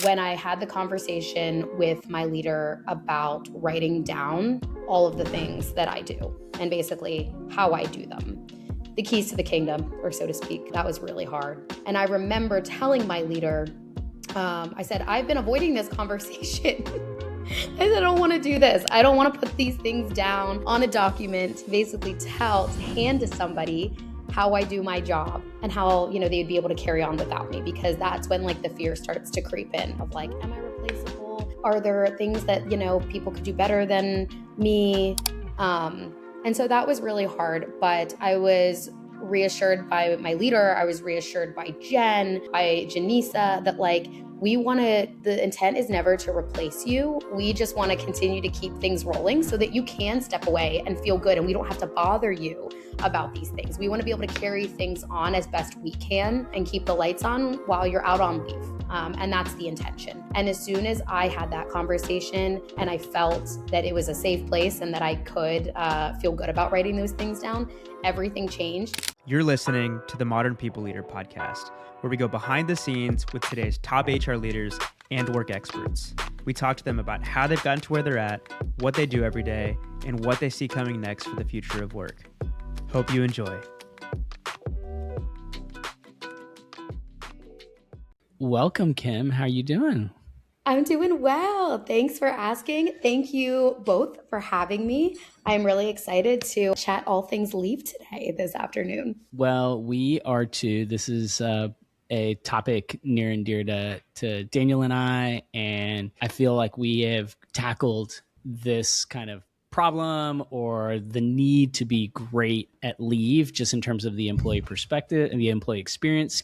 when I had the conversation with my leader about writing down all of the things that I do and basically how I do them, the keys to the kingdom, or so to speak, that was really hard. And I remember telling my leader, I said, I've been avoiding this conversation. I said, I don't want to do this. I don't want to put these things down on a document to basically hand to somebody how I do my job and how, they'd be able to carry on without me, because that's when the fear starts to creep in of am I replaceable? Are there things that, people could do better than me? And so that was really hard, but I was reassured by my leader. I was reassured by Jen, by Janisa, that the intent is never to replace you. We just want to continue to keep things rolling so that you can step away and feel good, and we don't have to bother you about these things. We want to be able to carry things on as best we can and keep the lights on while you're out on leave. And that's the intention. And as soon as I had that conversation and I felt that it was a safe place and that I could feel good about writing those things down, everything changed. You're listening to the Modern People Leader podcast, where we go behind the scenes with today's top HR leaders and work experts. We talk to them about how they've gotten to where they're at, what they do every day, and what they see coming next for the future of work. Hope you enjoy. Welcome, Kim. How are you doing? I'm doing well. Thanks for asking. Thank you both for having me. I'm really excited to chat all things leave today, this afternoon. Well, we are too. This is a topic near and dear to Daniel and I feel like we have tackled this kind of problem or the need to be great at leave, just in terms of the employee perspective and the employee experience,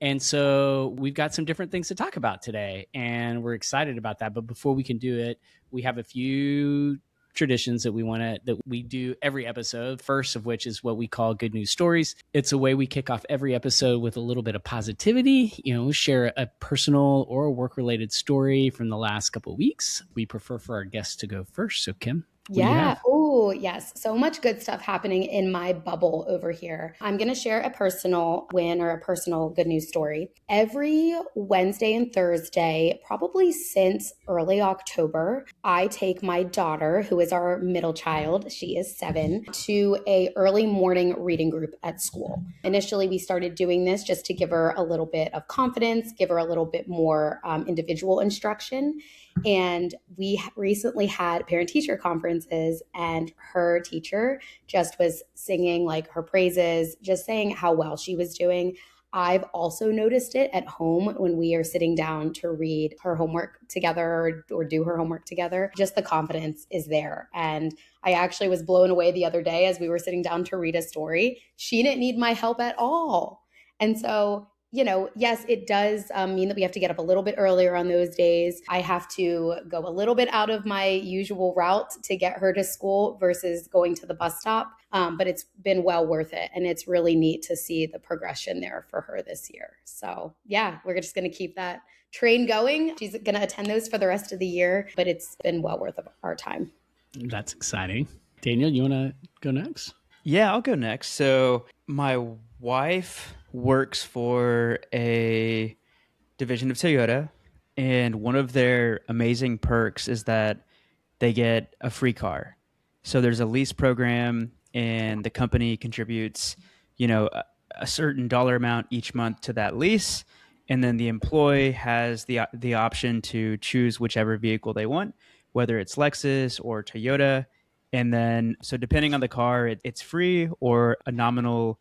And so we've got some different things to talk about today, and we're excited about that. But before we can do it, we have a few traditions that we do every episode. First of which is what we call Good News Stories. It's a way we kick off every episode with a little bit of positivity, share a personal or work-related story from the last couple of weeks. We prefer for our guests to go first. So Kim, yeah. Oh, yes. So much good stuff happening in my bubble over here. I'm going to share a personal win or a personal good news story. Every Wednesday and Thursday, probably since early October, I take my daughter, who is our middle child, she is 7, to a early morning reading group at school. Initially, we started doing this just to give her a little bit of confidence, give her a little bit more individual instruction. And we recently had parent-teacher conferences, and her teacher just was singing her praises, just saying how well she was doing. I've also noticed it at home when we are sitting down to read her homework together or do her homework together. Just the confidence is there. And I actually was blown away the other day as we were sitting down to read a story. She didn't need my help at all. And so yes, it does mean that we have to get up a little bit earlier on those days. I have to go a little bit out of my usual route to get her to school versus going to the bus stop. But it's been well worth it. And it's really neat to see the progression there for her this year. So yeah, we're just going to keep that train going. She's going to attend those for the rest of the year, but it's been well worth our time. That's exciting. Daniel, you want to go next? Yeah, I'll go next. So my wife works for a division of Toyota, and one of their amazing perks is that they get a free car. So there's a lease program, and the company contributes, a certain dollar amount each month to that lease, and then the employee has the option to choose whichever vehicle they want, whether it's Lexus or Toyota. And then, so depending on the car, it's free or a nominal,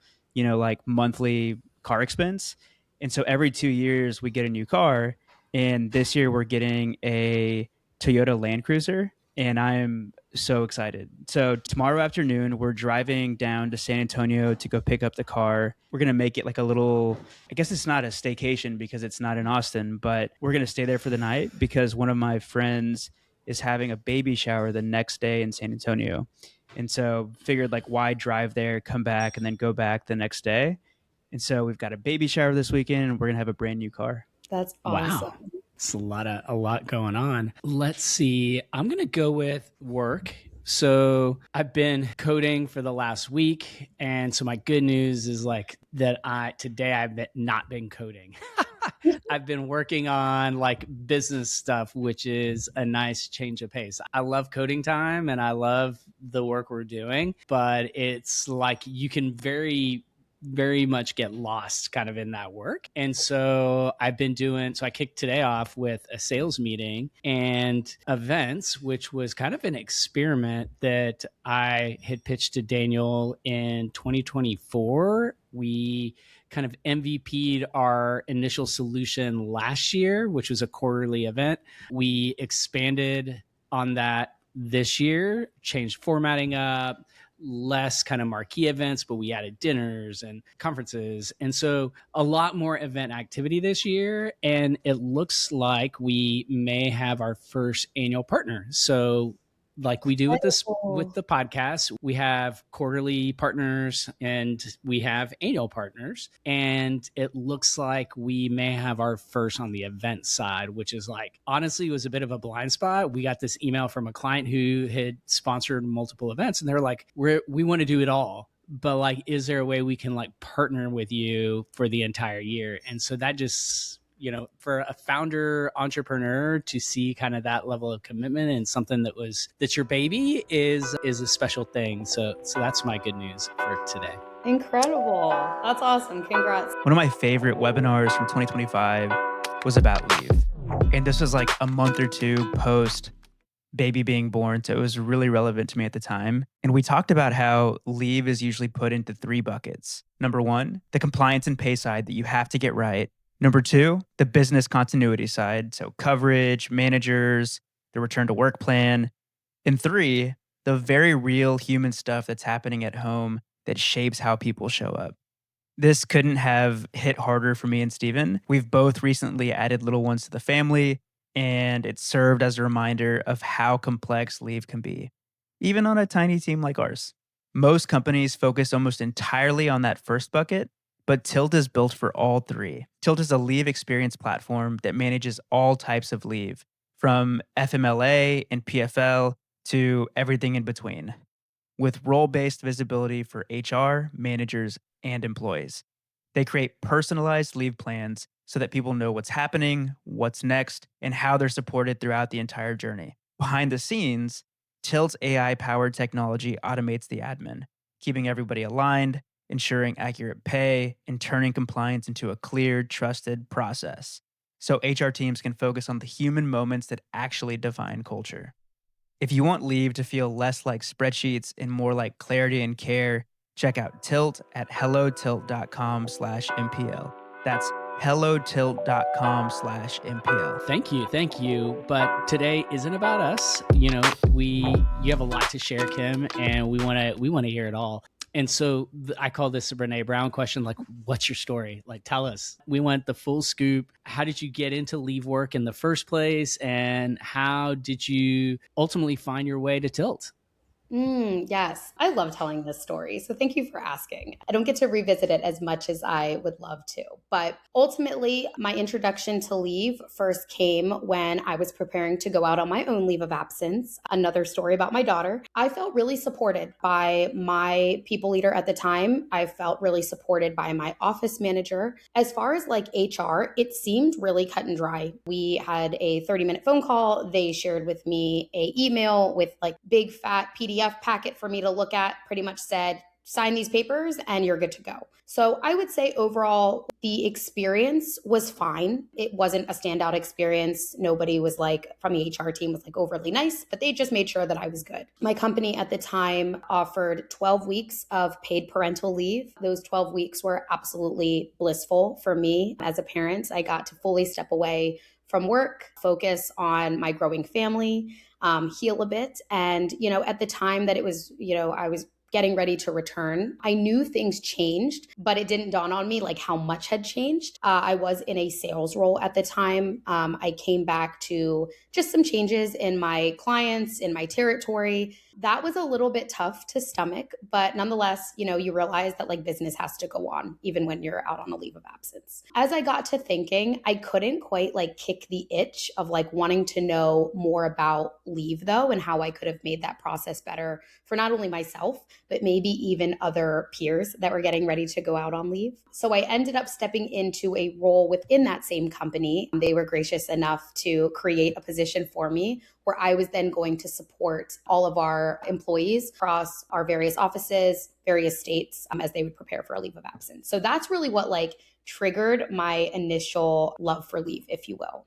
monthly car expense. And so every 2 years we get a new car. And this year we're getting a Toyota Land Cruiser, and I am so excited. So tomorrow afternoon, we're driving down to San Antonio to go pick up the car. We're going to make it a little, I guess it's not a staycation because it's not in Austin, but we're going to stay there for the night because one of my friends is having a baby shower the next day in San Antonio. And so figured why drive there, come back, and then go back the next day. And so we've got a baby shower this weekend, and we're going to have a brand new car. That's awesome. Wow. It's a lot going on. Let's see. I'm going to go with work. So I've been coding for the last week. And so my good news is that today I've not been coding. I've been working on like business stuff, which is a nice change of pace. I love coding time and I love the work we're doing, but it's like you can very much get lost kind of in that work. And so I kicked today off with a sales meeting and events, which was kind of an experiment that I had pitched to Daniel in 2024. We kind of MVP'd our initial solution last year, which was a quarterly event. We expanded on that this year, changed formatting up, less kind of marquee events, but we added dinners and conferences. And so a lot more event activity this year. And it looks like we may have our first annual partner. So like we do with the podcast, we have quarterly partners and we have annual partners. And it looks like we may have our first on the event side, which is like, honestly, was a bit of a blind spot. We got this email from a client who had sponsored multiple events and they're like, we want to do it all. But like, is there a way we can like partner with you for the entire year? And so that just, for a founder entrepreneur to see kind of that level of commitment and something that's your baby is a special thing. So that's my good news for today. Incredible. That's awesome. Congrats. One of my favorite webinars from 2025 was about leave. And this was like a month or two post baby being born. So it was really relevant to me at the time. And we talked about how leave is usually put into 3 buckets. Number 1, the compliance and pay side that you have to get right. Number 2, the business continuity side. So coverage, managers, the return to work plan. And 3, the very real human stuff that's happening at home that shapes how people show up. This couldn't have hit harder for me and Steven. We've both recently added little ones to the family, and it served as a reminder of how complex leave can be, even on a tiny team like ours. Most companies focus almost entirely on that first bucket, but Tilt is built for all 3. Tilt is a leave experience platform that manages all types of leave, from FMLA and PFL to everything in between, with role-based visibility for HR, managers, and employees. They create personalized leave plans so that people know what's happening, what's next, and how they're supported throughout the entire journey. Behind the scenes, Tilt's AI-powered technology automates the admin, keeping everybody aligned, ensuring accurate pay, and turning compliance into a clear, trusted process, so HR teams can focus on the human moments that actually define culture. If you want leave to feel less like spreadsheets and more like clarity and care, check out Tilt at hellotilt.com/MPL. That's hellotilt.com/MPL. Thank you. But today isn't about us. You have a lot to share, Kim, and we want to hear it all. And so I call this a Brene Brown question, like, what's your story? Like, tell us. We want the full scoop. How did you get into leave work in the first place? And how did you ultimately find your way to Tilt? Yes, I love telling this story. So thank you for asking. I don't get to revisit it as much as I would love to. But ultimately, my introduction to leave first came when I was preparing to go out on my own leave of absence. Another story about my daughter. I felt really supported by my people leader at the time. I felt really supported by my office manager. As far as like HR, it seemed really cut and dry. We had a 30-minute phone call. They shared with me an email with like big fat PDF packet for me to look at, pretty much said, sign these papers and you're good to go. So I would say overall, the experience was fine. It wasn't a standout experience. Nobody was like, from the HR team was like overly nice, but they just made sure that I was good. My company at the time offered 12 weeks of paid parental leave. Those 12 weeks were absolutely blissful for me as a parent. I got to fully step away from work, focus on my growing family, heal a bit. And, at the time that it was, I was getting ready to return, I knew things changed, but it didn't dawn on me like how much had changed. I was in a sales role at the time. I came back to just some changes in my clients, in my territory. That was a little bit tough to stomach, but nonetheless, you realize that like business has to go on even when you're out on a leave of absence. As I got to thinking, I couldn't quite like kick the itch of like wanting to know more about leave though, and how I could have made that process better for not only myself, but maybe even other peers that were getting ready to go out on leave. So I ended up stepping into a role within that same company. They were gracious enough to create a position for me where I was then going to support all of our employees across our various offices, various states, as they would prepare for a leave of absence. So that's really what like triggered my initial love for leave, if you will.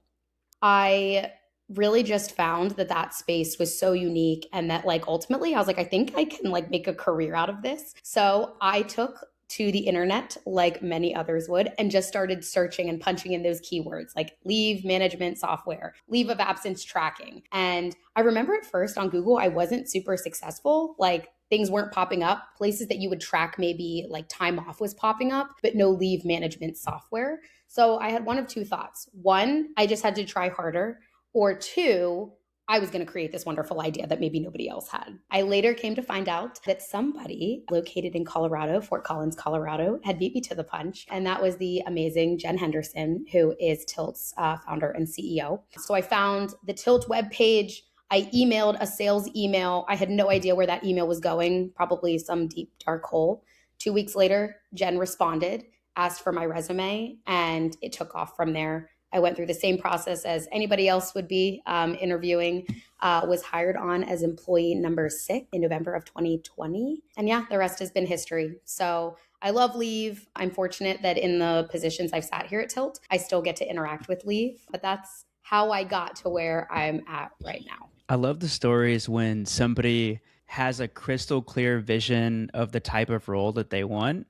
I really just found that that space was so unique and that like ultimately I was like, I think I can like make a career out of this. So I took to the internet like many others would and just started searching and punching in those keywords like leave management software, leave of absence tracking. And I remember at first on Google, I wasn't super successful. Like things weren't popping up. Places that you would track maybe like time off was popping up, but no leave management software. So I had one of two thoughts. One, I just had to try harder. Or two, I was going to create this wonderful idea that maybe nobody else had. I later came to find out that somebody located in Colorado, Fort Collins, Colorado, had beat me to the punch. And that was the amazing Jen Henderson, who is Tilt's founder and CEO. So I found the Tilt webpage. I emailed a sales email. I had no idea where that email was going, probably some deep, dark hole. 2 weeks later, Jen responded, asked for my resume, and it took off from there. I went through the same process as anybody else would be interviewing, was hired on as employee number 6 in November of 2020. And yeah, the rest has been history. So I love leave. I'm fortunate that in the positions I've sat here at Tilt, I still get to interact with leave, but that's how I got to where I'm at right now. I love the stories when somebody has a crystal clear vision of the type of role that they want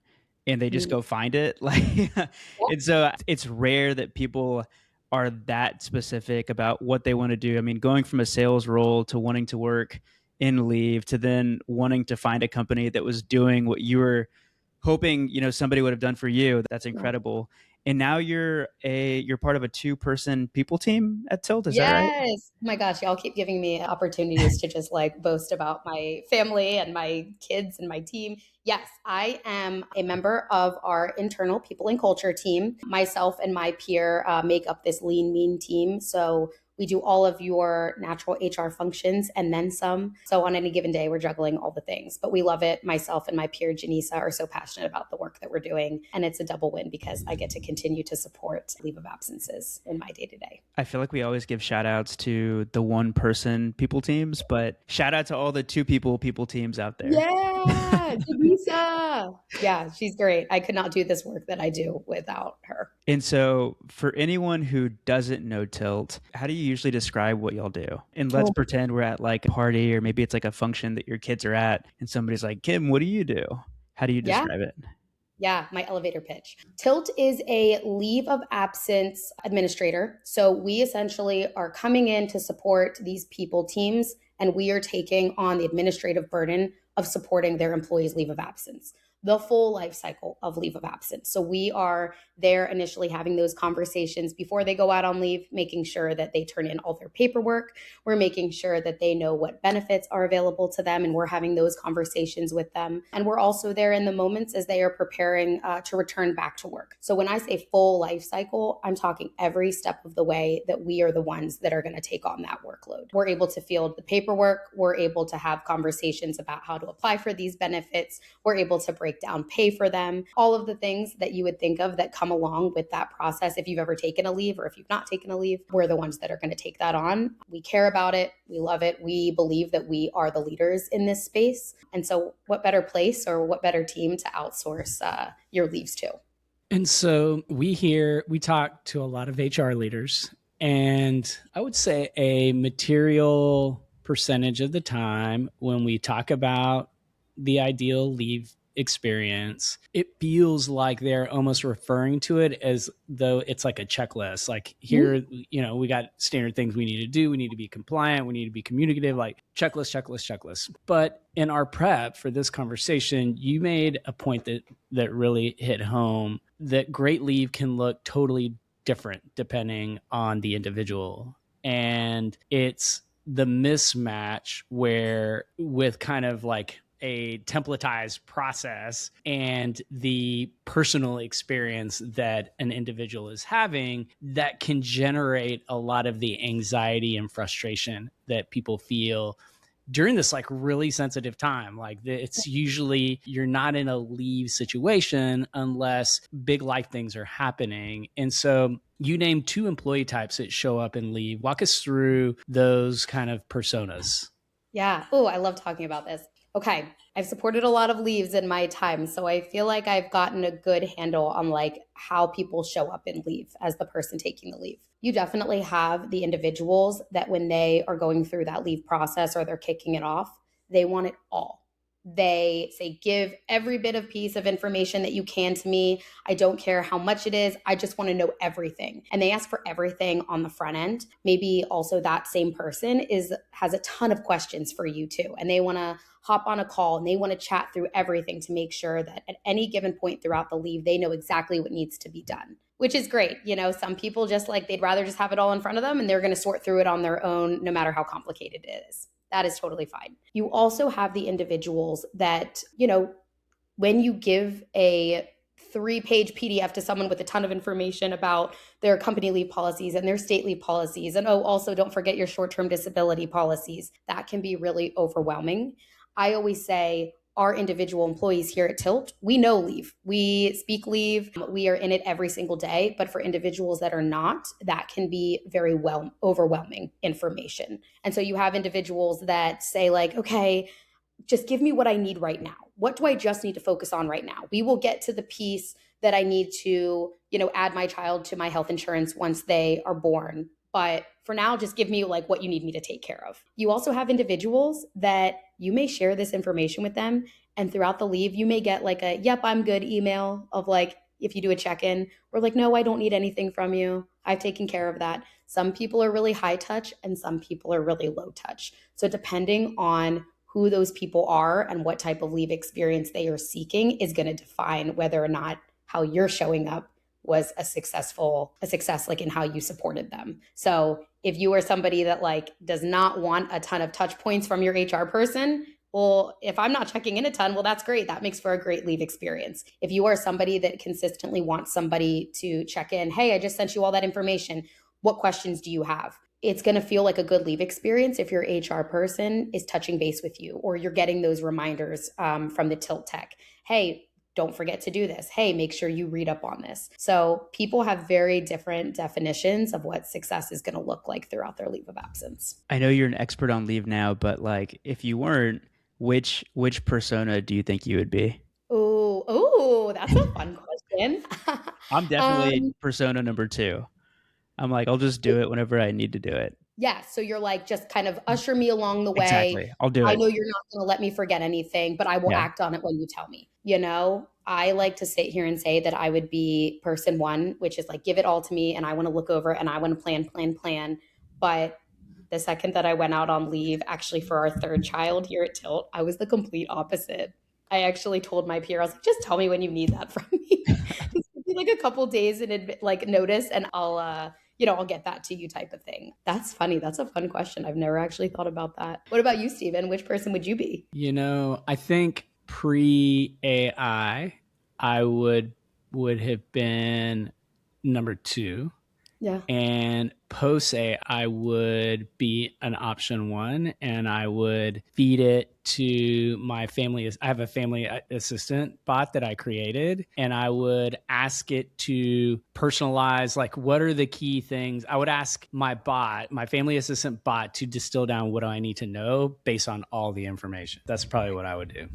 and they just go find it. Like, and so it's rare that people are that specific about what they want to do. I mean, going from a sales role to wanting to work in leave to then wanting to find a company that was doing what you were hoping, somebody would have done for you. That's incredible. And now you're part of a 2-person people team at Tilt. Is that right? Yes. Oh my gosh, y'all keep giving me opportunities to just like boast about my family and my kids and my team. Yes, I am a member of our internal people and culture team. Myself and my peer make up this lean, mean team. So we do all of your natural HR functions and then some. So on any given day, we're juggling all the things, but we love it. Myself and my peer, Janisa, are so passionate about the work that we're doing. And it's a double win because I get to continue to support leave of absences in my day to day. I feel like we always give shout outs to the 1-person people teams, but shout out to all the 2-people people teams out there. Yeah, Janisa. Yeah, she's great. I could not do this work that I do without her. And so for anyone who doesn't know Tilt, how do you usually describe what y'all do? And let's pretend we're at like a party or maybe it's like a function that your kids are at and somebody's like, Kim, what do you do? How do you describe it? Yeah, my elevator pitch. Tilt is a leave of absence administrator. So we essentially are coming in to support these people teams, and we are taking on the administrative burden of supporting their employees' leave of absence, the full life cycle of leave of absence. So we are there initially having those conversations before they go out on leave, making sure that they turn in all their paperwork. We're making sure that they know what benefits are available to them, and we're having those conversations with them. And we're also there in the moments as they are preparing to return back to work. So when I say full life cycle, I'm talking every step of the way that we are the ones that are going to take on that workload. We're able to field the paperwork. We're able to have conversations about how to apply for these benefits. We're able to break down pay for them, all of the things that you would think of that come along with that process. If you've ever taken a leave or if you've not taken a leave, we're the ones that are going to take that on. We care about it. We love it. We believe that we are the leaders in this space. And so what better place or what better team to outsource your leaves to? And so we talk to a lot of HR leaders, and I would say a material percentage of the time when we talk about the ideal leave experience, it feels like they're almost referring to it as though it's like a checklist. Like here, we got standard things we need to do. We need to be compliant. We need to be communicative, like checklist. But in our prep for this conversation, you made a point that really hit home, that great leave can look totally different depending on the individual. And it's the mismatch where with kind of like a templatized process and the personal experience that an individual is having that can generate a lot of the anxiety and frustration that people feel during this like really sensitive time. Like it's usually you're not in a leave situation unless big life things are happening. And so you named 2 employee types that show up in leave. Walk us through those kind of personas. Yeah. Oh, I love talking about this. Okay. I've supported a lot of leaves in my time, so I feel like I've gotten a good handle on like how people show up in leave as the person taking the leave. You definitely have the individuals that when they are going through that leave process or they're kicking it off, they want it all. They say, give every bit of piece of information that you can to me. I don't care how much it is. I just want to know everything. And they ask for everything on the front end. Maybe also that same person has a ton of questions for you too. And they want to hop on a call and they want to chat through everything to make sure that at any given point throughout the leave, they know exactly what needs to be done, which is great. You know, some people just like, they'd rather just have it all in front of them and they're going to sort through it on their own, no matter how complicated it is. That is totally fine. You also have the individuals that, you know, when you give a 3-page PDF to someone with a ton of information about their company leave policies and their state leave policies, and also don't forget your short-term disability policies, that can be really overwhelming. I always say, our individual employees here at Tilt, we know leave. We speak leave. We are in it every single day. But for individuals that are not, that can be very overwhelming information. And so you have individuals that say like, okay, just give me what I need right now. What do I just need to focus on right now? We will get to the piece that I need to, you know, add my child to my health insurance once they are born. But for now, just give me like what you need me to take care of. You also have individuals that you may share this information with them. And throughout the leave, you may get like a, yep, I'm good email of like, if you do a check-in, or like, no, I don't need anything from you. I've taken care of that. Some people are really high touch and some people are really low touch. So depending on who those people are and what type of leave experience they are seeking is going to define whether or not how you're showing up was a success like in how you supported them. So if you are somebody that like does not want a ton of touch points from your HR person, well, if I'm not checking in a ton, well, that's great. That makes for a great leave experience. If you are somebody that consistently wants somebody to check in, hey, I just sent you all that information. What questions do you have? It's going to feel like a good leave experience if your HR person is touching base with you or you're getting those reminders from the Tilt tech. Hey, don't forget to do this. Hey, make sure you read up on this. So people have very different definitions of what success is going to look like throughout their leave of absence. I know you're an expert on leave now, but like if you weren't, which persona do you think you would be? Oh, that's a fun question. I'm definitely persona number 2. I'm like, I'll just do it whenever I need to do it. Yeah. So you're like, just kind of usher me along the way. Exactly. I'll do it. I know you're not going to let me forget anything, but I will act on it when you tell me. You know, I like to sit here and say that I would be person 1, which is like, give it all to me and I want to look over and I want to plan. But the second that I went out on leave, actually for our 3rd child here at Tilt, I was the complete opposite. I actually told my peer, I was like, just tell me when you need that from me. Just give me like a couple days in like notice and I'll get that to you type of thing. That's funny. That's a fun question. I've never actually thought about that. What about you, Steven? Which person would you be? You know, I think pre-AI, I would have been number 2. Yeah. And post AI would be an option 1, and I would feed it to my family. I have a family assistant bot that I created, and I would ask it to personalize, like, what are the key things? I would ask my family assistant bot, to distill down what do I need to know based on all the information. That's probably what I would do.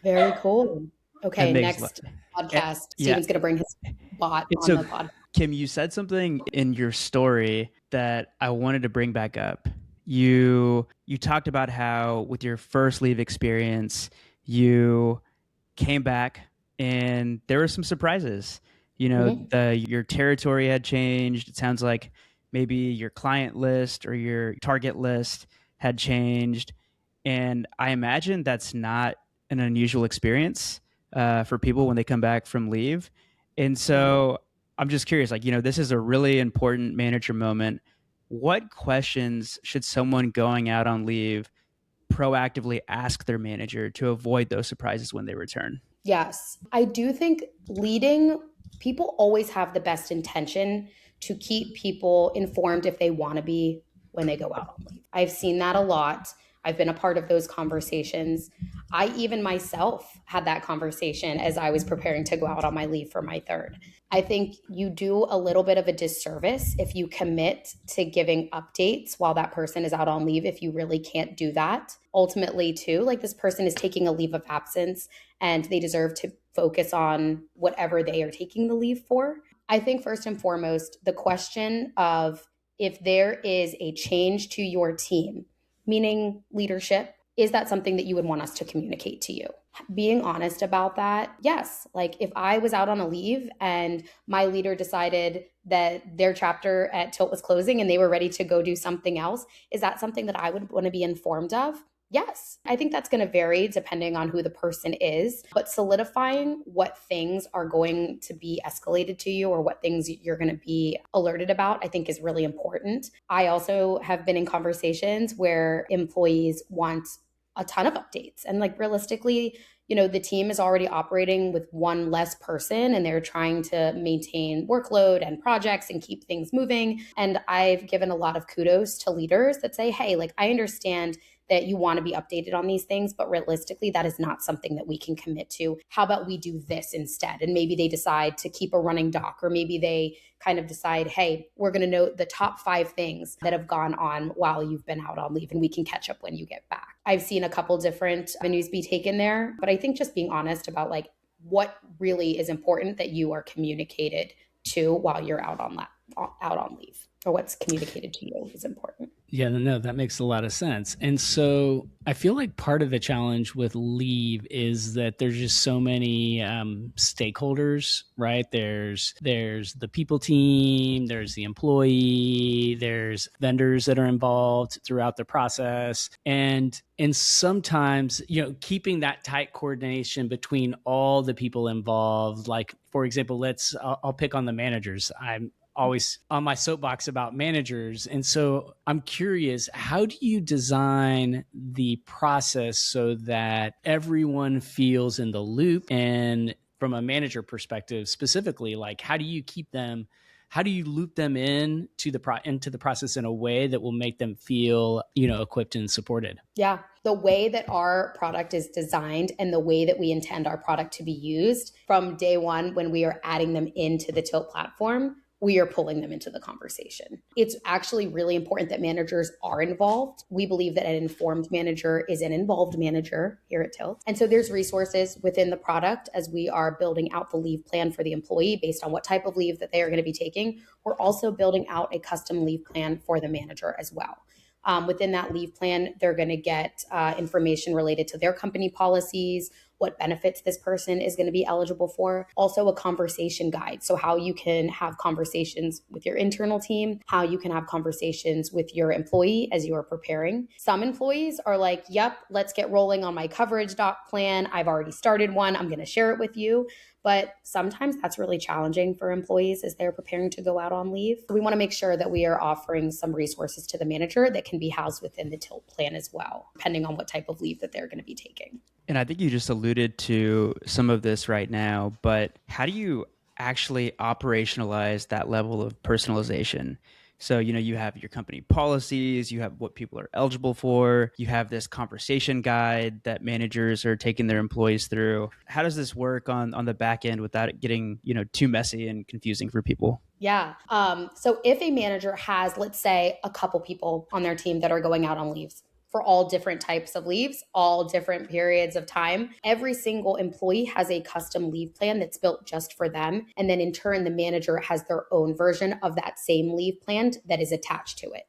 Very cool. Okay, next podcast, Steven's going to bring his bot on the pod. Kim, you said something in your story that I wanted to bring back up. You talked about how with your first leave experience, you came back and there were some surprises. You know, your territory had changed. It sounds like maybe your client list or your target list had changed. And I imagine that's not an unusual experience for people when they come back from leave. And so I'm just curious, like, you know, this is a really important manager moment. What questions should someone going out on leave proactively ask their manager to avoid those surprises when they return? Yes. I do think people always have the best intention to keep people informed if they want to be when they go out on leave. I've seen that a lot. I've been a part of those conversations. I even myself had that conversation as I was preparing to go out on my leave for my third. I think you do a little bit of a disservice if you commit to giving updates while that person is out on leave, if you really can't do that. Ultimately, too, like this person is taking a leave of absence and they deserve to focus on whatever they are taking the leave for. I think first and foremost, the question of if there is a change to your team, meaning leadership, is that something that you would want us to communicate to you? Being honest about that, yes. Like if I was out on a leave and my leader decided that their chapter at Tilt was closing and they were ready to go do something else, is that something that I would want to be informed of? Yes, I think that's going to vary depending on who the person is, but solidifying what things are going to be escalated to you or what things you're going to be alerted about, I think is really important. I also have been in conversations where employees want a ton of updates and like realistically, the team is already operating with one less person and they're trying to maintain workload and projects and keep things moving. And I've given a lot of kudos to leaders that say, hey, like I understand that you want to be updated on these things, but realistically, that is not something that we can commit to. How about we do this instead? And maybe they decide to keep a running doc, or maybe they kind of decide, hey, we're going to note the top 5 things that have gone on while you've been out on leave, and we can catch up when you get back. I've seen a couple different avenues be taken there, but I think just being honest about like what really is important that you are communicated to while you're out on leave, or what's communicated to you is important. Yeah, no, that makes a lot of sense. And so I feel like part of the challenge with leave is that there's just so many stakeholders, right? There's the people team, there's the employee, there's vendors that are involved throughout the process. And sometimes, keeping that tight coordination between all the people involved, like, for example, I'll pick on the managers. I'm always on my soapbox about managers. And so I'm curious, how do you design the process so that everyone feels in the loop? And from a manager perspective, specifically, like how do you loop them into the process in a way that will make them feel, equipped and supported? Yeah. The way that our product is designed and the way that we intend our product to be used from day one, when we are adding them into the Tilt platform, we are pulling them into the conversation. It's actually really important that managers are involved. We believe that an informed manager is an involved manager here at Tilt. And so there's resources within the product as we are building out the leave plan for the employee based on what type of leave that they are going to be taking. We're also building out a custom leave plan for the manager as well. Within that leave plan, they're going to get information related to their company policies, what benefits this person is going to be eligible for. Also a conversation guide. So how you can have conversations with your internal team, how you can have conversations with your employee as you are preparing. Some employees are like, yep, let's get rolling on my coverage doc plan. I've already started one. I'm going to share it with you. But sometimes that's really challenging for employees as they're preparing to go out on leave. We want to make sure that we are offering some resources to the manager that can be housed within the Tilt plan as well, depending on what type of leave that they're going to be taking. And I think you just alluded to some of this right now, but how do you actually operationalize that level of personalization? So, you have your company policies, you have what people are eligible for, you have this conversation guide that managers are taking their employees through. How does this work on the back end without it getting, too messy and confusing for people? Yeah. So if a manager has, let's say, a couple people on their team that are going out on leaves, for all different types of leaves, all different periods of time. Every single employee has a custom leave plan that's built just for them. And then in turn, the manager has their own version of that same leave plan that is attached to it.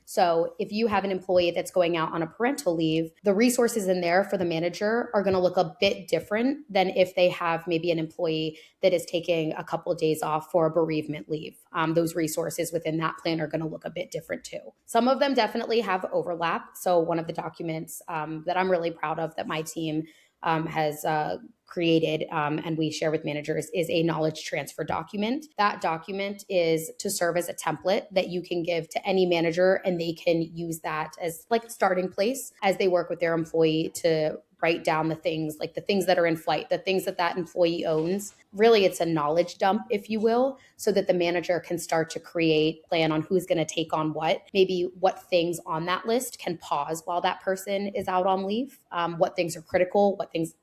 So if you have an employee that's going out on a parental leave, the resources in there for the manager are going to look a bit different than if they have maybe an employee that is taking a couple of days off for a bereavement leave. Those resources within that plan are going to look a bit different too. Some of them definitely have overlap. So one of the documents that I'm really proud of that my team has created and we share with managers is a knowledge transfer document. That document is to serve as a template that you can give to any manager, and they can use that as like a starting place as they work with their employee to write down the things, like the things that are in flight, the things that that employee owns. Really, it's a knowledge dump, if you will, so that the manager can start to create a plan on who's going to take on what, maybe what things on that list can pause while that person is out on leave, what things are critical, what things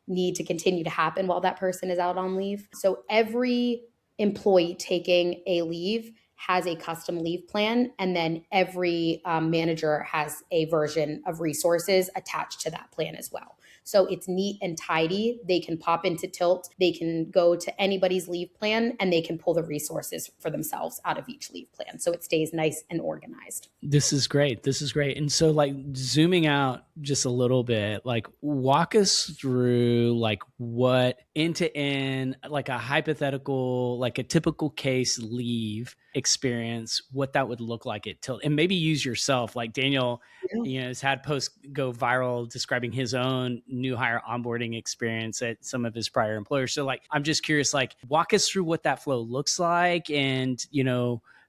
need to continue to happen while that person is out on leave. So every employee taking a leave has a custom leave plan, and then every manager has a version of resources attached to that plan as well. So it's neat and tidy. They can pop into Tilt, they can go to anybody's leave plan, and they can pull the resources for themselves out of each leave plan. So it stays nice and organized. This is great. This is great. And so like zooming out just a little bit, like walk us through like what end to end, like a hypothetical, like a typical case leave experience, what that would look like at Tilt, and maybe use yourself. Like Daniel, has had posts go viral describing his own new hire onboarding experience at some of his prior employers. So like, I'm just curious, like walk us through what that flow looks like and,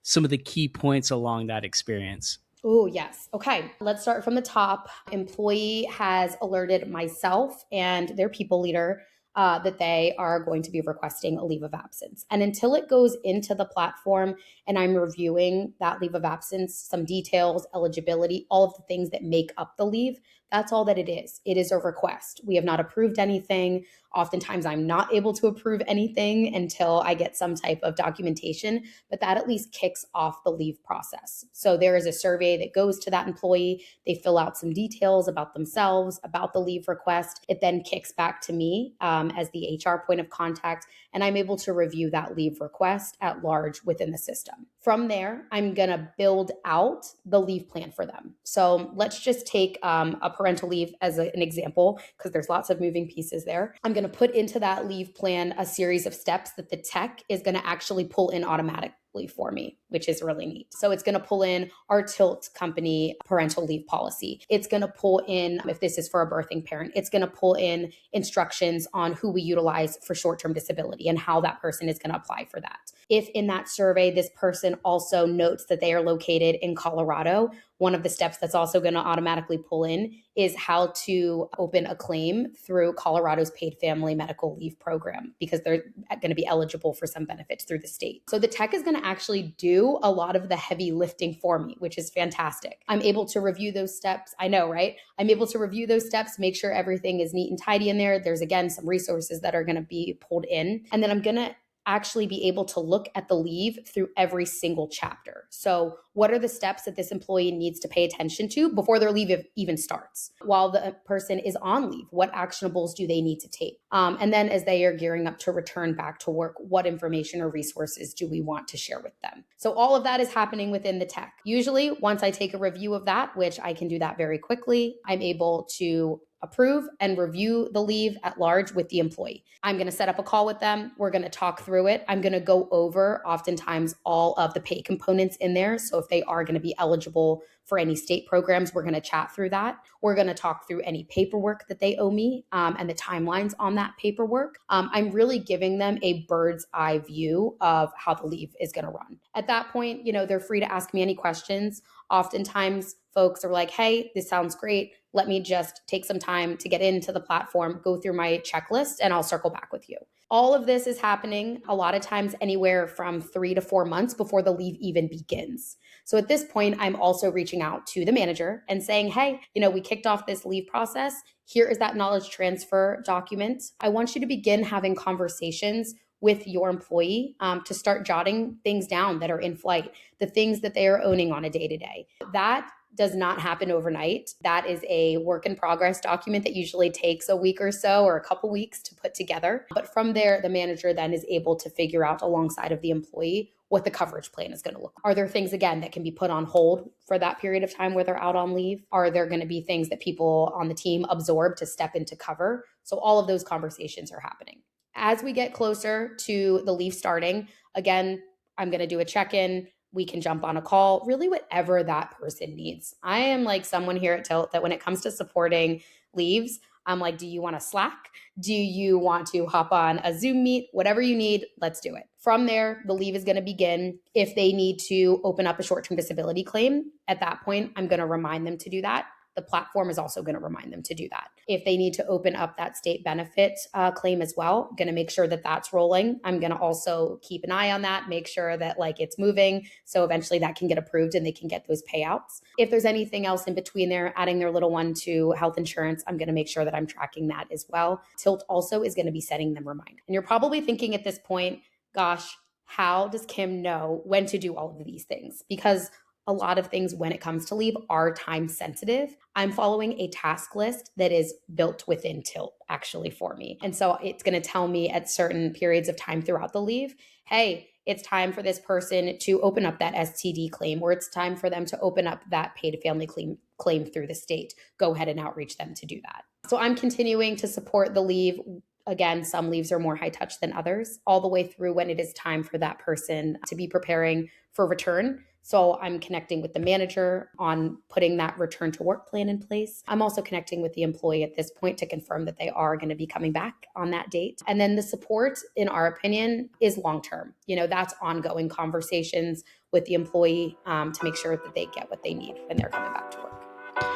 some of the key points along that experience. Oh, yes. Okay. Let's start from the top. Employee has alerted myself and their people leader that they are going to be requesting a leave of absence. And until it goes into the platform and I'm reviewing that leave of absence, some details, eligibility, all of the things that make up the leave, that's all that it is. It is a request. We have not approved anything. Oftentimes, I'm not able to approve anything until I get some type of documentation, but that at least kicks off the leave process. So there is a survey that goes to that employee. They fill out some details about themselves, about the leave request. It then kicks back to me as the HR point of contact, and I'm able to review that leave request at large within the system. From there, I'm going to build out the leave plan for them. So let's just take a parental leave as an example, because there's lots of moving pieces there. I'm going to put into that leave plan a series of steps that the tech is going to actually pull in automatically for me, which is really neat. So it's going to pull in our Tilt company parental leave policy. It's going to pull in, if this is for a birthing parent, it's going to pull in instructions on who we utilize for short-term disability and how that person is going to apply for that. If in that survey, this person also notes that they are located in Colorado, one of the steps that's also going to automatically pull in is how to open a claim through Colorado's paid family medical leave program, because they're going to be eligible for some benefits through the state. So the tech is going to actually do a lot of the heavy lifting for me, which is fantastic. I'm able to review those steps. I know, right? I'm able to review those steps, make sure everything is neat and tidy in there. There's, again, some resources that are going to be pulled in. And then I'm going to actually be able to look at the leave through every single chapter. So what are the steps that this employee needs to pay attention to before their leave even starts? While the person is on leave, what actionables do they need to take? And then as they are gearing up to return back to work, what information or resources do we want to share with them? So all of that is happening within the tech. Usually, once I take a review of that, which I can do that very quickly, I'm able to approve and review the leave at large with the employee. I'm going to set up a call with them. We're going to talk through it. I'm going to go over oftentimes all of the pay components in there. So if they are going to be eligible for any state programs, we're going to chat through that. We're going to talk through any paperwork that they owe me and the timelines on that paperwork. I'm really giving them a bird's eye view of how the leave is going to run. At that point, they're free to ask me any questions. Oftentimes, folks are like, hey, this sounds great. Let me just take some time to get into the platform, go through my checklist, and I'll circle back with you. All of this is happening a lot of times anywhere from 3 to 4 months before the leave even begins. So at this point, I'm also reaching out to the manager and saying, hey, we kicked off this leave process. Here is that knowledge transfer document. I want you to begin having conversations with your employee to start jotting things down that are in flight, the things that they are owning on a day-to-day. That does not happen overnight. That is a work in progress document that usually takes a week or so or a couple weeks to put together. But from there, the manager then is able to figure out alongside of the employee what the coverage plan is going to look like. Are there things, again, that can be put on hold for that period of time where they're out on leave? Are there going to be things that people on the team absorb to step into cover? So all of those conversations are happening. As we get closer to the leave starting, again, I'm going to do a check-in. We can jump on a call, really whatever that person needs. I am like someone here at Tilt that when it comes to supporting leaves, I'm like, do you want to Slack? Do you want to hop on a Zoom meet? Whatever you need, let's do it. From there, the leave is going to begin. If they need to open up a short-term disability claim, at that point, I'm going to remind them to do that. The platform is also going to remind them to do that. If they need to open up that state benefit claim as well, I'm going to make sure that that's rolling. I'm going to also keep an eye on that, make sure that like it's moving. So eventually that can get approved and they can get those payouts. If there's anything else in between there, adding their little one to health insurance, I'm going to make sure that I'm tracking that as well. Tilt also is going to be setting them reminders. And you're probably thinking at this point, gosh, how does Kim know when to do all of these things? Because a lot of things when it comes to leave are time sensitive. I'm following a task list that is built within Tilt actually for me. And so it's going to tell me at certain periods of time throughout the leave, hey, it's time for this person to open up that STD claim, or it's time for them to open up that paid family claim through the state. Go ahead and outreach them to do that. So I'm continuing to support the leave. Again, some leaves are more high touch than others, all the way through when it is time for that person to be preparing for return. So I'm connecting with the manager on putting that return to work plan in place. I'm also connecting with the employee at this point to confirm that they are going to be coming back on that date. And then the support, in our opinion, is long-term. That's ongoing conversations with the employee to make sure that they get what they need when they're coming back to work.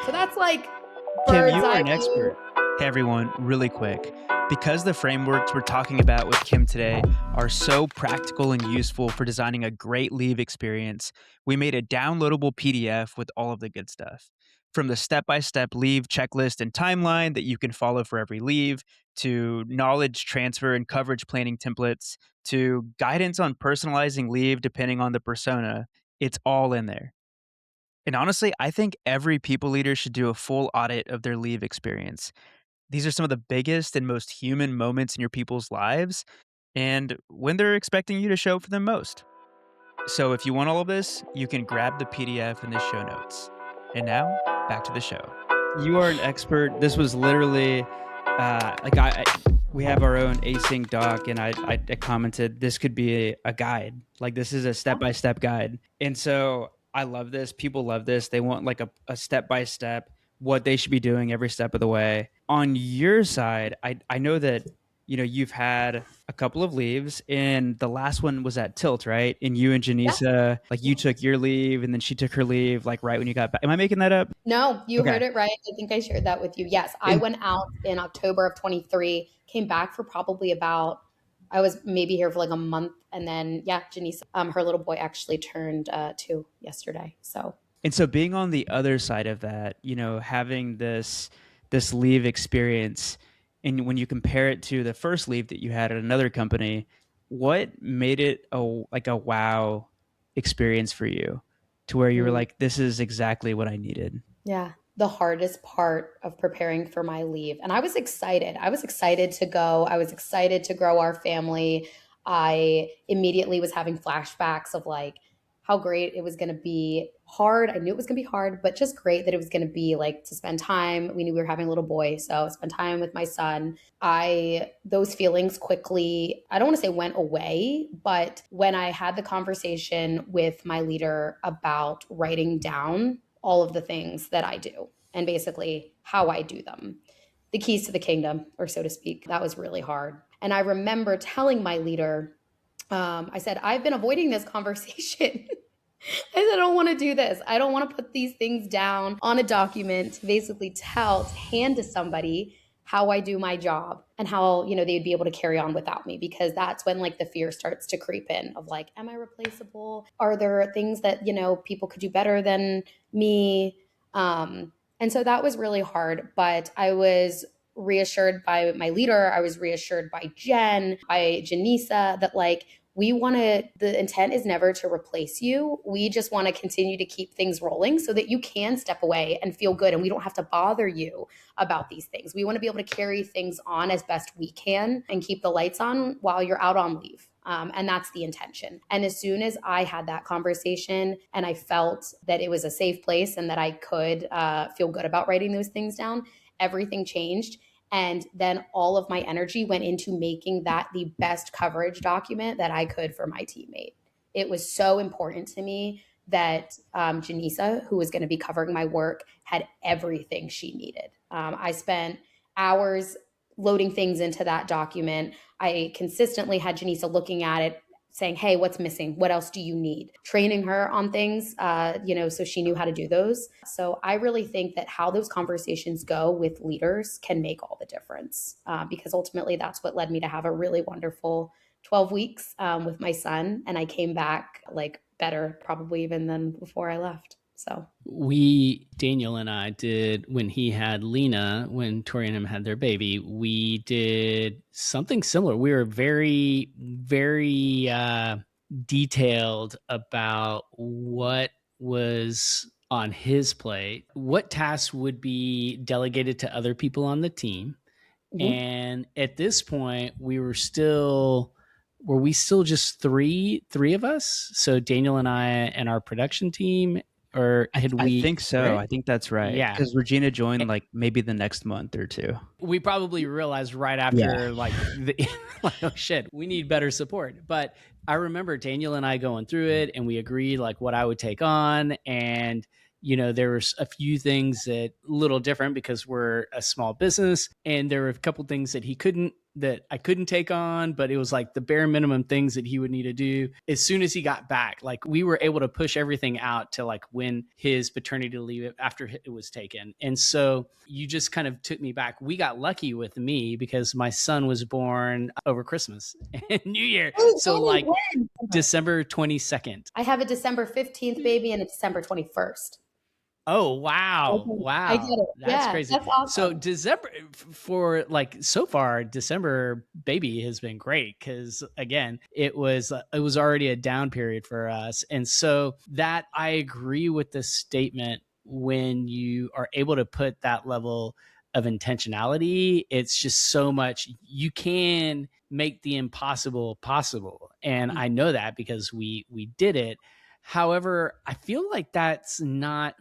So that's like Kim, bird's you are eye an view. expert. Hey everyone, really quick. Because the frameworks we're talking about with Kim today are so practical and useful for designing a great leave experience, we made a downloadable PDF with all of the good stuff. From the step-by-step leave checklist and timeline that you can follow for every leave, to knowledge transfer and coverage planning templates, to guidance on personalizing leave depending on the persona, it's all in there. And honestly, I think every people leader should do a full audit of their leave experience. These are some of the biggest and most human moments in your people's lives, and when they're expecting you to show up for them most. So if you want all of this, you can grab the PDF in the show notes. And now, back to the show. You are an expert. This was literally we have our own async doc, and I commented this could be a guide. Like this is a step-by-step guide. And so I love this. People love this. They want like a step-by-step what they should be doing every step of the way. On your side, I know that you've had a couple of leaves, and the last one was at Tilt, right? And you and Janisa, like you took your leave, and then she took her leave, like right when you got back. Am I making that up? No, you Okay. heard it right. I think I shared that with you. Yes, I went out in October of 23, came back for probably I was maybe here for like a month. And then, Janisa, her little boy actually turned 2 yesterday. And so being on the other side of that, having this leave experience, and when you compare it to the first leave that you had at another company, what made it a wow experience for you to where you were like, this is exactly what I needed? Yeah. The hardest part of preparing for my leave. And I was excited. I was excited to go. I was excited to grow our family. I immediately was having flashbacks of like how great it was going to be. Hard. I knew it was going to be hard, but just great that it was going to be like to spend time. We knew we were having a little boy, so spend time with my son. Those feelings quickly, I don't want to say went away, but when I had the conversation with my leader about writing down all of the things that I do and basically how I do them, the keys to the kingdom, or so to speak, that was really hard. And I remember telling my leader, I said, I've been avoiding this conversation. I said, I don't want to do this. I don't want to put these things down on a document to basically hand to somebody how I do my job and how, they'd be able to carry on without me, because that's when like the fear starts to creep in of like, am I replaceable? Are there things that, people could do better than me? And so that was really hard, but I was reassured by my leader. I was reassured by Jen, by Janisa, that like, the intent is never to replace you. We just want to continue to keep things rolling so that you can step away and feel good, and we don't have to bother you about these things. We want to be able to carry things on as best we can and keep the lights on while you're out on leave. And that's the intention. And as soon as I had that conversation and I felt that it was a safe place and that I could feel good about writing those things down, everything changed. And then all of my energy went into making that the best coverage document that I could for my teammate. It was so important to me that Janisa, who was going to be covering my work, had everything she needed. I spent hours loading things into that document. I consistently had Janisa looking at it, saying, hey, what's missing? What else do you need? Training her on things, so she knew how to do those. So I really think that how those conversations go with leaders can make all the difference, because ultimately that's what led me to have a really wonderful 12 weeks with my son. And I came back like better probably even than before I left. So Daniel and I did, when he had Lena, when Tori and him had their baby, we did something similar. We were very, very detailed about what was on his plate, what tasks would be delegated to other people on the team. Mm-hmm. And at this point, were we still just three of us? So Daniel and I and our production team, or had we? I think so. Right? I think that's right. Yeah. Because Regina joined like maybe the next month or two. We probably realized right after like, oh shit, we need better support. But I remember Daniel and I going through it, and we agreed like what I would take on. And there was a few things that a little different because we're a small business, and there were a couple things that I couldn't take on, but it was like the bare minimum things that he would need to do. As soon as he got back, like we were able to push everything out to like when his paternity leave after it was taken. And so you just kind of took me back. We got lucky with me because my son was born over Christmas and New Year. So like December 22nd. I have a December 15th baby and a December 21st. Oh, wow. Wow. I get it. That's crazy. That's awesome. So December for like so far, December baby has been great because again, it was already a down period for us. And so that I agree with the statement when you are able to put that level of intentionality, it's just so much you can make the impossible possible. And I know that because we did it. However, I feel like that's not,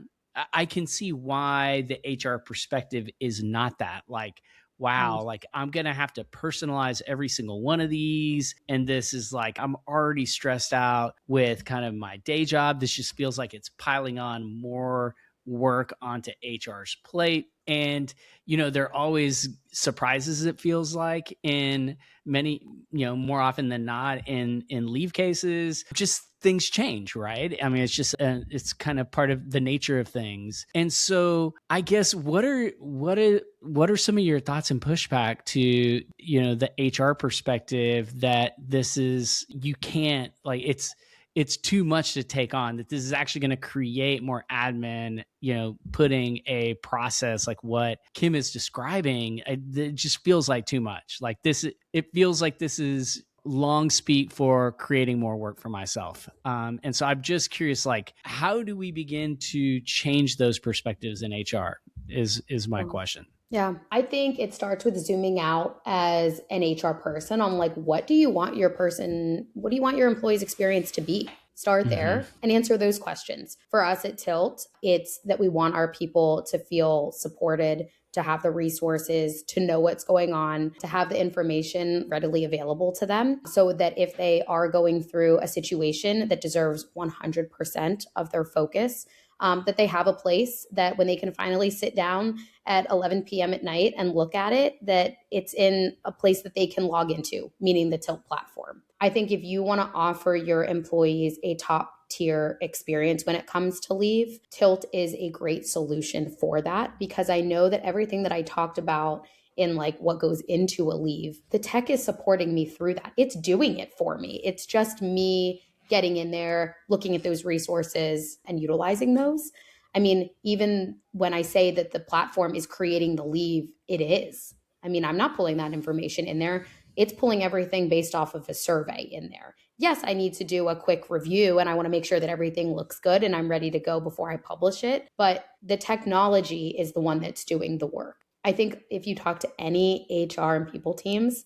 I can see why the HR perspective is not that like, wow, like I'm going to have to personalize every single one of these. And this is like, I'm already stressed out with kind of my day job. This just feels like it's piling on more work onto HR's plate. And, there are always surprises, it feels like in many, more often than not in leave cases, just things change, right? I mean, it's just, it's kind of part of the nature of things. And so I guess what are some of your thoughts and pushback to, the HR perspective that this is, you can't like, it's too much to take on, that this is actually going to create more admin, putting a process like what Kim is describing. It just feels like too much. Like this, it feels like this is long speak for creating more work for myself. And so I'm just curious, like, how do we begin to change those perspectives in HR is my question. Yeah, I think it starts with zooming out as an HR person on like, what do you want your employee's experience to be? Start there and answer those questions. For us at Tilt, it's that we want our people to feel supported, to have the resources, to know what's going on, to have the information readily available to them so that if they are going through a situation that deserves 100% of their focus, that they have a place that when they can finally sit down at 11 p.m. at night and look at it, that it's in a place that they can log into, meaning the Tilt platform. I think if you want to offer your employees a top tier experience when it comes to leave, Tilt is a great solution for that, because I know that everything that I talked about in like what goes into a leave, the tech is supporting me through that. It's doing it for me. It's just me getting in there, looking at those resources and utilizing those. I mean, even when I say that the platform is creating the leave, it is. I mean, I'm not pulling that information in there. It's pulling everything based off of a survey in there. Yes, I need to do a quick review and I want to make sure that everything looks good and I'm ready to go before I publish it. But the technology is the one that's doing the work. I think if you talk to any HR and people teams,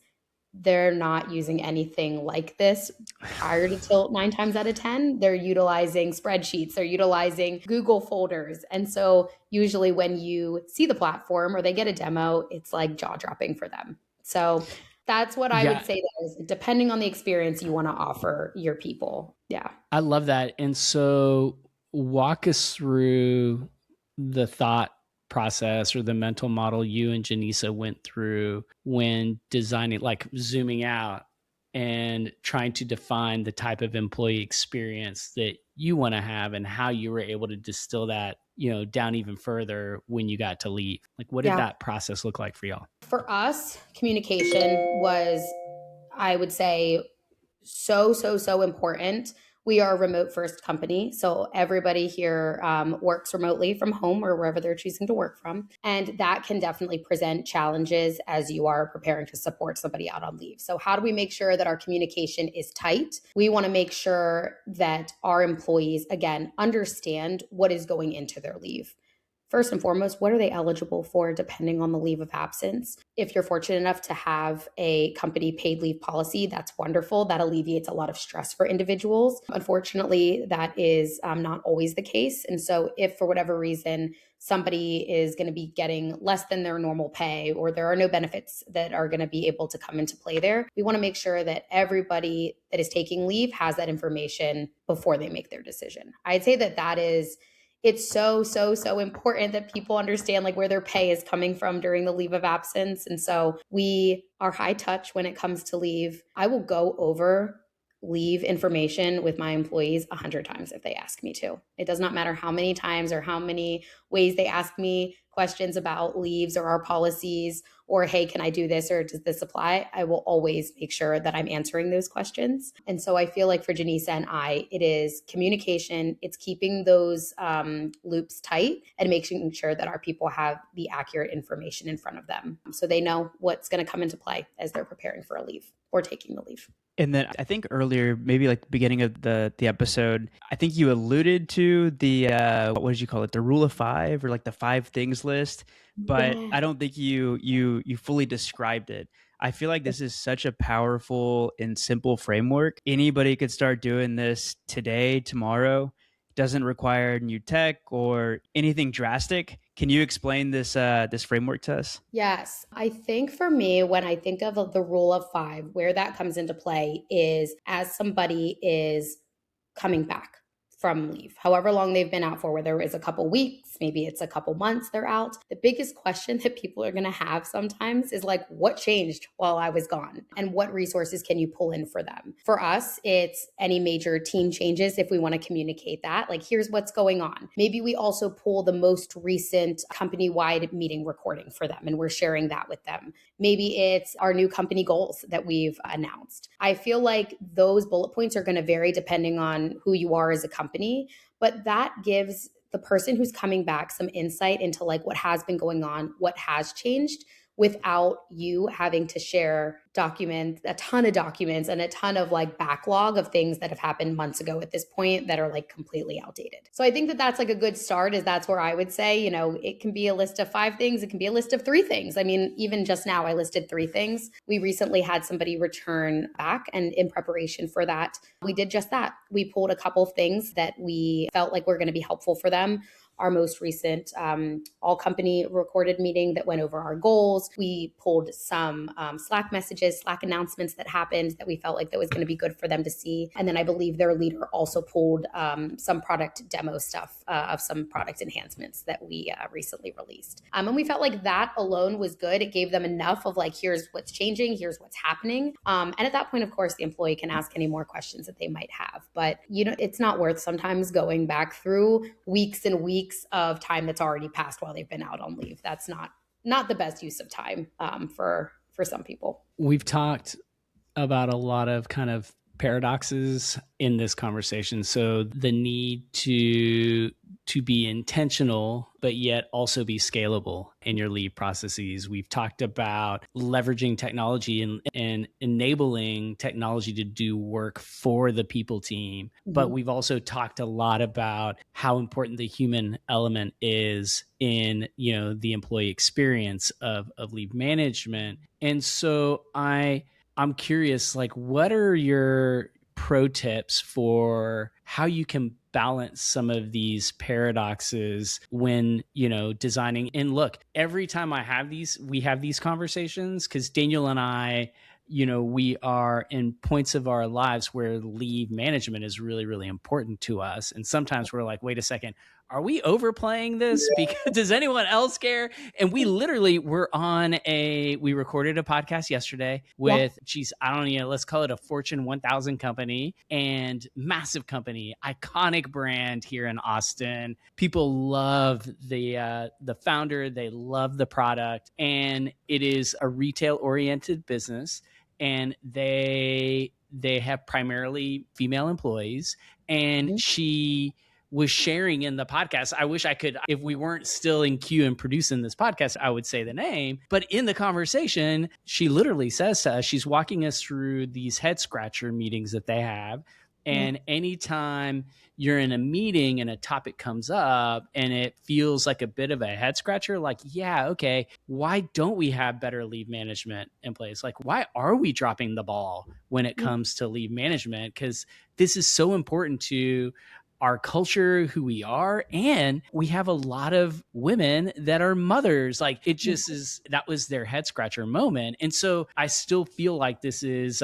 they're not using anything like this prior to Tilt 9 times out of 10. They're utilizing spreadsheets, they're utilizing Google folders. And so usually when you see the platform or they get a demo, it's like jaw-dropping for them. So that's what I would say is depending on the experience you want to offer your people. Yeah. I love that. And so walk us through the thought process or the mental model you and Janisa went through when designing, like zooming out and trying to define the type of employee experience that you want to have, and how you were able to distill that, down even further when you got to leave? Like, what did Yeah. that process look like for y'all? For us, communication was, I would say, so important. We are a remote first company. So everybody here works remotely from home or wherever they're choosing to work from. And that can definitely present challenges as you are preparing to support somebody out on leave. So how do we make sure that our communication is tight? We want to make sure that our employees, again, understand what is going into their leave. First and foremost, what are they eligible for depending on the leave of absence? If you're fortunate enough to have a company paid leave policy, that's wonderful. That alleviates a lot of stress for individuals. Unfortunately, that is not always the case. And so if for whatever reason somebody is going to be getting less than their normal pay, or there are no benefits that are going to be able to come into play there, we want to make sure that everybody that is taking leave has that information before they make their decision. I'd say that is, it's so important that people understand like where their pay is coming from during the leave of absence. And so we are high touch when it comes to leave. I will go over leave information with my employees 100 times if they ask me to. It does not matter how many times or how many ways they ask me questions about leaves or our policies, or, hey, can I do this, or does this apply? I will always make sure that I'm answering those questions. And so I feel like for Janisa and I, it is communication. It's keeping those loops tight and making sure that our people have the accurate information in front of them so they know what's going to come into play as they're preparing for a leave or taking the leave. And then I think earlier, maybe like the beginning of the episode, I think you alluded to the what did you call it? The rule of five, or like the 5 things list, but Yeah. I don't think you fully described it. I feel like this is such a powerful and simple framework. Anybody could start doing this today, tomorrow. Doesn't require new tech or anything drastic. Can you explain this this framework to us? Yes. I think for me, when I think of the rule of 5, where that comes into play is as somebody is coming back from leave, however long they've been out for, whether it's a couple weeks, maybe it's a couple months they're out. The biggest question that people are going to have sometimes is like, what changed while I was gone? And what resources can you pull in for them? For us, it's any major team changes. If we want to communicate that, like, here's what's going on. Maybe we also pull the most recent company-wide meeting recording for them, and we're sharing that with them. Maybe it's our new company goals that we've announced. I feel like those bullet points are going to vary depending on who you are as a company, but that gives the person who's coming back some insight into like what has been going on, what has changed, without you having to share a ton of documents and a ton of like backlog of things that have happened months ago at this point that are like completely outdated. So I think that that's like a good start, is that's where I would say, it can be a list of 5 things. It can be a list of 3 things. I mean, even just now I listed 3 things. We recently had somebody return back, and in preparation for that, we did just that. We pulled a couple of things that we felt like were going to be helpful for them. Our most recent all company recorded meeting that went over our goals. We pulled some Slack messages, Slack announcements that happened that we felt like that was going to be good for them to see. And then I believe their leader also pulled some product demo stuff of some product enhancements that we recently released. And we felt like that alone was good. It gave them enough of like, here's what's changing, here's what's happening. And at that point, of course, the employee can ask any more questions that they might have. But it's not worth sometimes going back through weeks and weeks of time that's already passed while they've been out on leave. That's not the best use of time for some people. We've talked about a lot of kind of paradoxes in this conversation. So the need to be intentional, but yet also be scalable in your leave processes. We've talked about leveraging technology and enabling technology to do work for the people team. Mm-hmm. But we've also talked a lot about how important the human element is in, the employee experience of leave management. And so I'm curious, like, what are your pro tips for how you can balance some of these paradoxes when, designing? And look, every time we have these conversations, because Daniel and I, we are in points of our lives where leave management is really, really important to us. And sometimes we're like, wait a second, are we overplaying this? Because does anyone else care? And we literally were we recorded a podcast yesterday with, I don't know, let's call it a Fortune 1000 company and massive company, iconic brand here in Austin. People love the founder. They love the product, and it is a retail oriented business, and they have primarily female employees. And she was sharing in the podcast. I wish I could, if we weren't still in queue and producing this podcast, I would say the name. But in the conversation, she literally says to us, she's walking us through these head scratcher meetings that they have. And anytime you're in a meeting and a topic comes up and it feels like a bit of a head scratcher, like, yeah, okay, why don't we have better leave management in place? Like, why are we dropping the ball when it comes to leave management? Because this is so important to our culture, who we are, and we have a lot of women that are mothers. Like, it just is, that was their head scratcher moment. And so I still feel like this is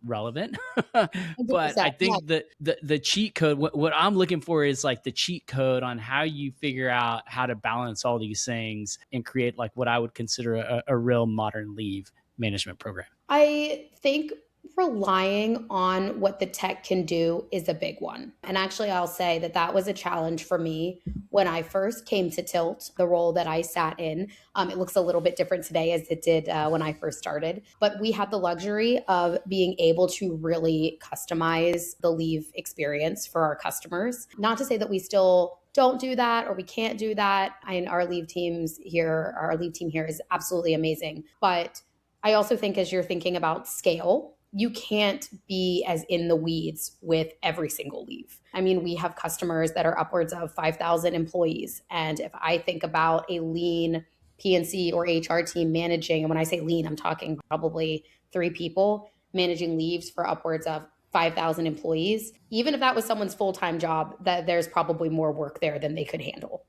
relevant, but I think that the cheat code, what I'm looking for is like the cheat code on how you figure out how to balance all these things and create like what I would consider a real modern leave management program. I think relying on what the tech can do is a big one. And actually, I'll say that was a challenge for me when I first came to Tilt, the role that I sat in. It looks a little bit different today as it did when I first started. But we had the luxury of being able to really customize the leave experience for our customers. Not to say that we still don't do that or we can't do that. Our leave team here is absolutely amazing. But I also think as you're thinking about scale, you can't be as in the weeds with every single leave. I mean, we have customers that are upwards of 5,000 employees. And if I think about a lean P&C or HR team managing, and when I say lean, I'm talking probably 3 people managing leaves for upwards of 5,000 employees. Even if that was someone's full-time job, that there's probably more work there than they could handle.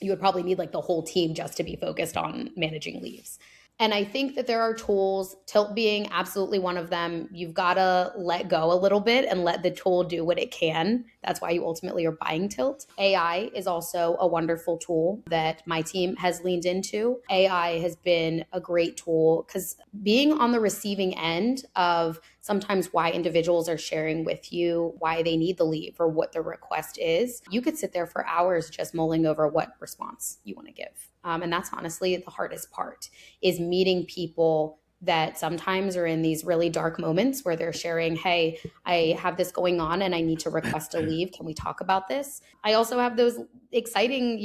You would probably need like the whole team just to be focused on managing leaves. And I think that there are tools, Tilt being absolutely one of them. You've got to let go a little bit and let the tool do what it can. That's why you ultimately are buying Tilt. AI is also a wonderful tool that my team has leaned into. AI has been a great tool because being on the receiving end of sometimes why individuals are sharing with you why they need the leave or what the request is, you could sit there for hours just mulling over what response you want to give. And that's honestly the hardest part, is meeting people that sometimes are in these really dark moments where they're sharing, hey, I have this going on and I need to request a leave. Can we talk about this? I also have those exciting,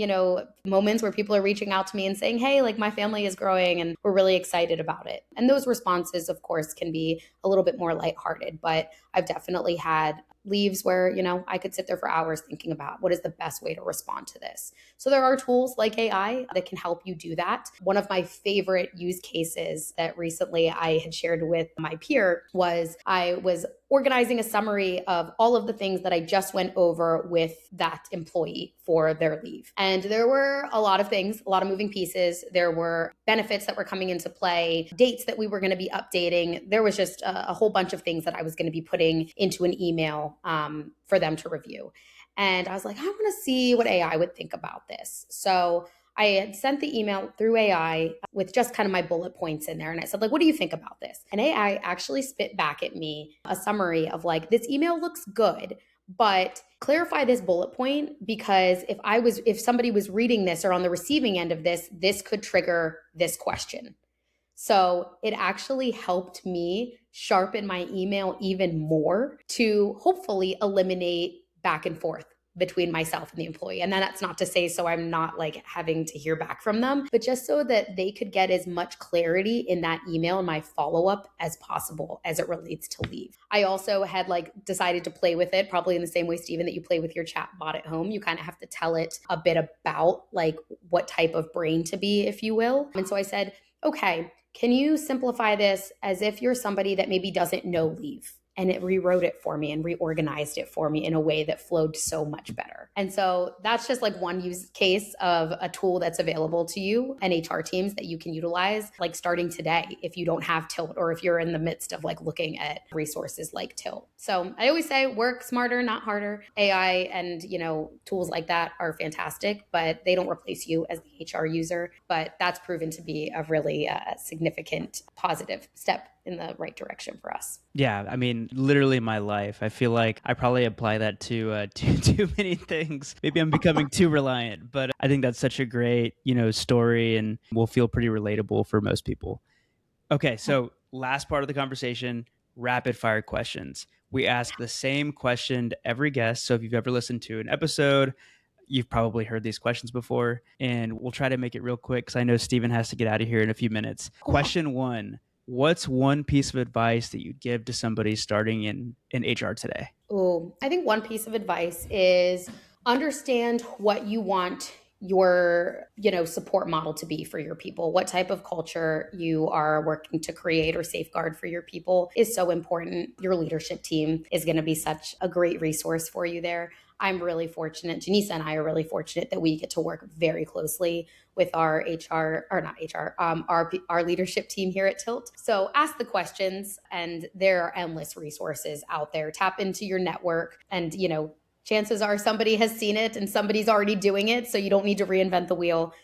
moments where people are reaching out to me and saying, hey, like my family is growing and we're really excited about it. And those responses, of course, can be a little bit more lighthearted, but I've definitely had leaves where, I could sit there for hours thinking about what is the best way to respond to this. So there are tools like AI that can help you do that. One of my favorite use cases that recently I had shared with my peer was I was organizing a summary of all of the things that I just went over with that employee for their leave. And there were a lot of things, a lot of moving pieces. There were benefits that were coming into play, dates that we were going to be updating. There was just a whole bunch of things that I was going to be putting into an email for them to review. And I was like, I want to see what AI would think about this. So I had sent the email through AI with just kind of my bullet points in there. And I said, like, what do you think about this? And AI actually spit back at me a summary of like, this email looks good, but clarify this bullet point, because if somebody was reading this or on the receiving end of this, this could trigger this question. So it actually helped me sharpen my email even more to hopefully eliminate back and forth between myself and the employee. And then that's not to say so I'm not like having to hear back from them, but just so that they could get as much clarity in that email and my follow-up as possible as it relates to leave. I also had decided to play with it, probably in the same way, Stephen, that you play with your chat bot at home. You kind of have to tell it a bit about what type of brain to be, if you will. And so I said, okay, can you simplify this as if you're somebody that maybe doesn't know leave? and it rewrote it for me and reorganized it for me in a way that flowed so much better. And so that's just like one use case of a tool that's available to you and HR teams that you can utilize, like starting today if you don't have Tilt, or if you're in the midst of like looking at resources like Tilt. So I always say work smarter, not harder. AI and, tools like that are fantastic, but they don't replace you as the HR user. But that's proven to be a really significant positive step in the right direction for us. Yeah, I mean, literally my life. I feel like I probably apply that to too many things. Maybe I'm becoming too reliant, but I think that's such a great, story, and will feel pretty relatable for most people. Okay, so last part of the conversation, rapid fire questions. We ask the same question to every guest. So if you've ever listened to an episode, you've probably heard these questions before, and we'll try to make it real quick because I know Steven has to get out of here in a few minutes. Question 1. What's one piece of advice that you'd give to somebody starting in HR today? Oh, I think one piece of advice is understand what you want your, support model to be for your people. What type of culture you are working to create or safeguard for your people is so important. Your leadership team is going to be such a great resource for you there. I'm really fortunate, Janisa and I are really fortunate that we get to work very closely with our our leadership team here at Tilt. So ask the questions, and there are endless resources out there. Tap into your network, and, chances are somebody has seen it and somebody's already doing it. So you don't need to reinvent the wheel.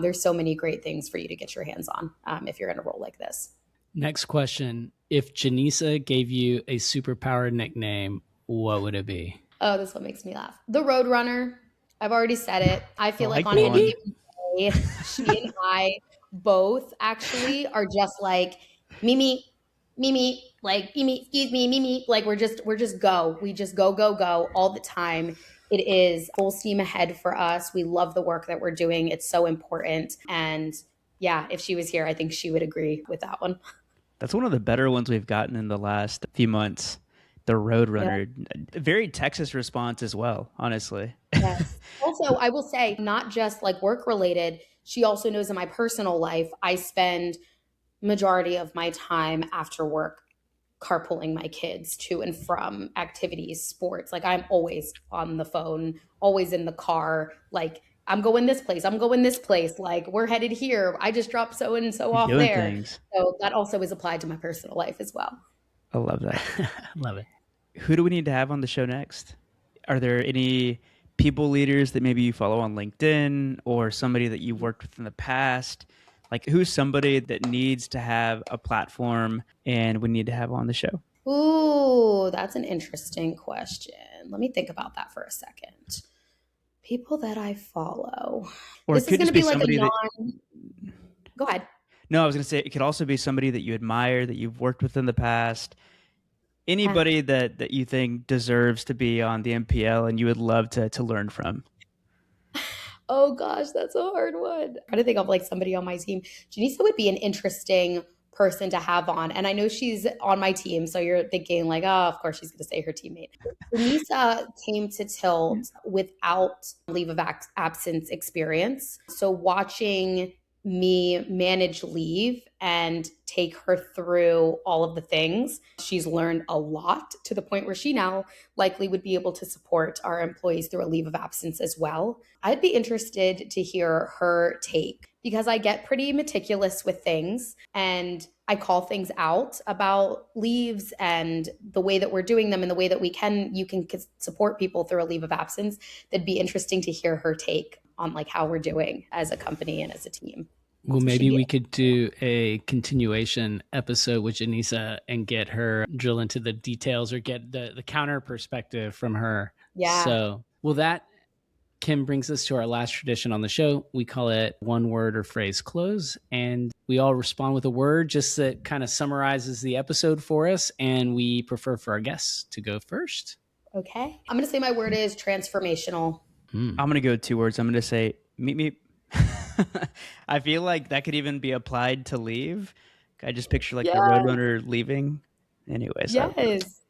There's so many great things for you to get your hands on if you're in a role like this. Next question. If Janisa gave you a superpower nickname, what would it be? Oh, this one makes me laugh. The Roadrunner. I've already said it. I feel like on any given day, she and I both actually are just like, Mimi, like, Mimi, excuse me, Mimi. Like we just go. We just go all the time. It is full steam ahead for us. We love the work that we're doing. It's so important. And yeah, if she was here, I think she would agree with that one. That's one of the better ones we've gotten in the last few months. The Roadrunner. Yeah. Very Texas response as well, honestly. Yes. Also, I will say, not just like work related, she also knows in my personal life, I spend majority of my time after work carpooling my kids to and from activities, sports. Like I'm always on the phone, always in the car. Like I'm going this place. Like we're headed here. I just dropped so and so off there. Things. So that also is applied to my personal life as well. I love that. Love it. Who do we need to have on the show next? Are there any people leaders that maybe you follow on LinkedIn, or somebody that you've worked with in the past? Like who's somebody that needs to have a platform and we need to have on the show? Ooh, that's an interesting question. Let me think about that for a second. People that I follow. Or this it could is going to be like a that... Go ahead. No, I was going to say it could also be somebody that you admire, that you've worked with in the past. Anybody that you think deserves to be on the MPL and you would love to learn from. Oh gosh, that's a hard one. I'm trying to think of like somebody on my team. Janisa would be an interesting person to have on. And I know she's on my team. So you're thinking like, oh, of course she's going to say her teammate. Janisa came to Tilt without leave of absence experience. So watching me manage leave and take her through all of the things, she's learned a lot to the point where she now likely would be able to support our employees through a leave of absence as well. I'd be interested to hear her take, because I get pretty meticulous with things and I call things out about leaves and the way that we're doing them and the way that you can support people through a leave of absence. That'd be interesting to hear her take on like how we're doing as a company and as a team. Well, maybe we could do a continuation episode with Janisa and get her drill into the details or get the counter perspective from her. Yeah. So, well, that, Kim, brings us to our last tradition on the show. We call it one word or phrase close. And we all respond with a word just that kind of summarizes the episode for us. And we prefer for our guests to go first. Okay. I'm going to say my word is transformational. I'm going to go 2 words. I'm going to say meet. I feel like that could even be applied to leave. I just picture like the Roadrunner leaving. Anyways. Yes.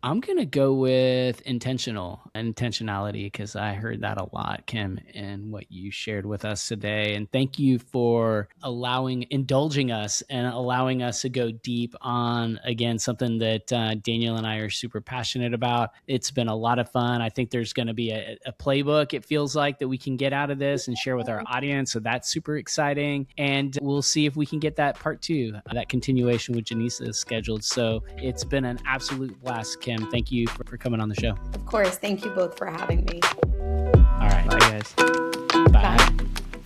I'm going to go with intentionality, because I heard that a lot, Kim, in what you shared with us today. And thank you for indulging us and allowing us to go deep on, again, something that Daniel and I are super passionate about. It's been a lot of fun. I think there's going to be a playbook, it feels like, that we can get out of this and share with our audience. So that's super exciting. And we'll see if we can get that part 2, that continuation with Janisa scheduled. So it's been an absolute blast, Kim. Thank you for coming on the show. Of course. Thank you both for having me. All right. Bye, guys. Bye.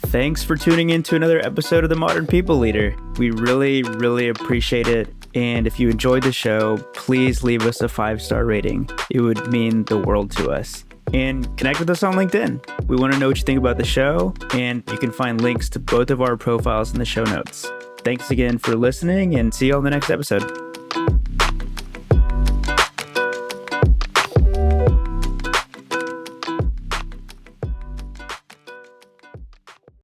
Thanks for tuning in to another episode of The Modern People Leader. We really, really appreciate it. And if you enjoyed the show, please leave us a 5-star rating. It would mean the world to us. And connect with us on LinkedIn. We want to know what you think about the show, and you can find links to both of our profiles in the show notes. Thanks again for listening, and see you on the next episode.